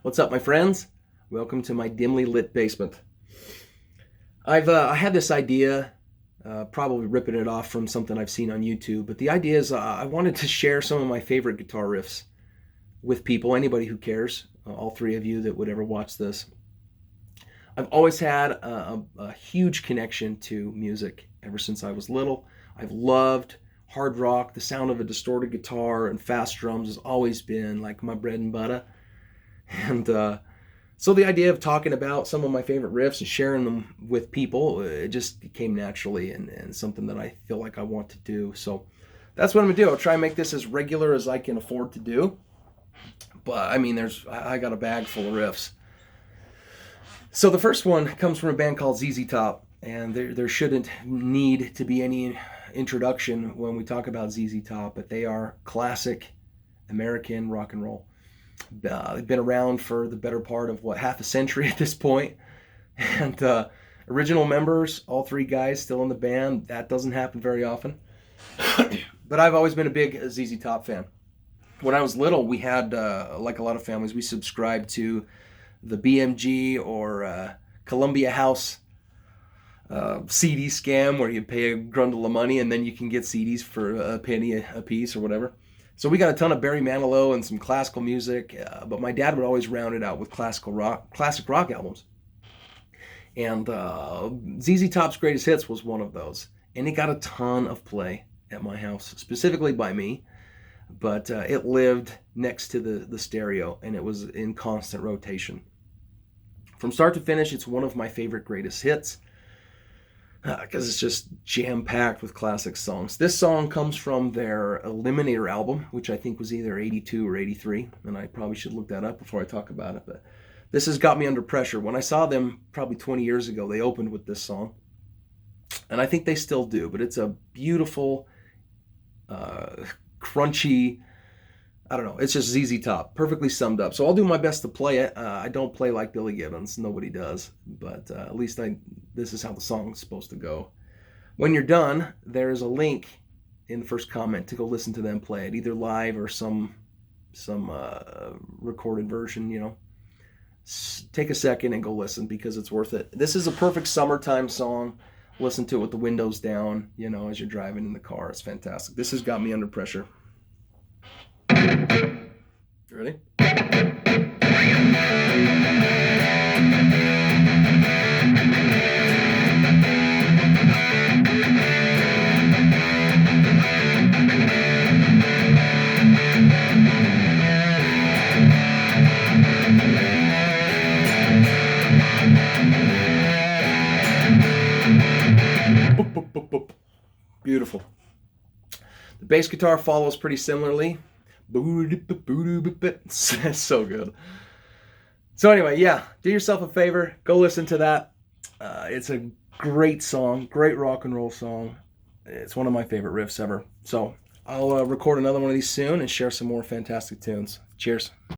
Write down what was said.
What's up, my friends? Welcome to my dimly lit basement. I had this idea, probably ripping it off from something I've seen on YouTube, but the idea is I wanted to share some of my favorite guitar riffs with people, anybody who cares, all three of you that would ever watch this. I've always had a huge connection to music ever since I was little. I've loved hard rock. The sound of a distorted guitar and fast drums has always been like my bread and butter. And so the idea of talking about some of my favorite riffs and sharing them with people, it just came naturally and something that I feel like I want to do. So that's what I'm going to do. I'll try and make this as regular as I can afford to do. But I mean, I got a bag full of riffs. So the first one comes from a band called ZZ Top, and there shouldn't need to be any introduction when we talk about ZZ Top, but they are classic American rock and roll. They've been around for the better part of, half a century at this point. And original members, all three guys still in the band. That doesn't happen very often. But I've always been a big ZZ Top fan. When I was little, we had, like a lot of families, we subscribed to the BMG or Columbia House CD scam, where you pay a grundle of money and then you can get CDs for a penny a piece or whatever. So we got a ton of Barry Manilow and some classical music, but my dad would always round it out with classic rock albums. And ZZ Top's Greatest Hits was one of those. And it got a ton of play at my house, specifically by me. But it lived next to the stereo, and it was in constant rotation. From start to finish, it's one of my favorite greatest hits, because it's just jam-packed with classic songs. This song comes from their Eliminator album, which I think was either 82 or 83, and I probably should look that up before I talk about it. But this has got me under pressure. When I saw them probably 20 years ago, they opened with this song, and I think they still do, but it's a beautiful, crunchy, I don't know, it's just ZZ Top, perfectly summed up. So I'll do my best to play it. I don't play like Billy Gibbons, nobody does, but at least this is how the song's supposed to go. When you're done, there is a link in the first comment to go listen to them play it, either live or some recorded version, Take a second and go listen, because it's worth it. This is a perfect summertime song. Listen to it with the windows down, as you're driving in the car. It's fantastic. This has got me under pressure. You ready? Boop, boop, boop, boop. Beautiful. The bass guitar follows pretty similarly. It's so good. So anyway, yeah, do yourself a favor, go listen to that. It's a great song, great rock and roll song. It's one of my favorite riffs ever. So I'll record another one of these soon and share some more fantastic tunes. Cheers.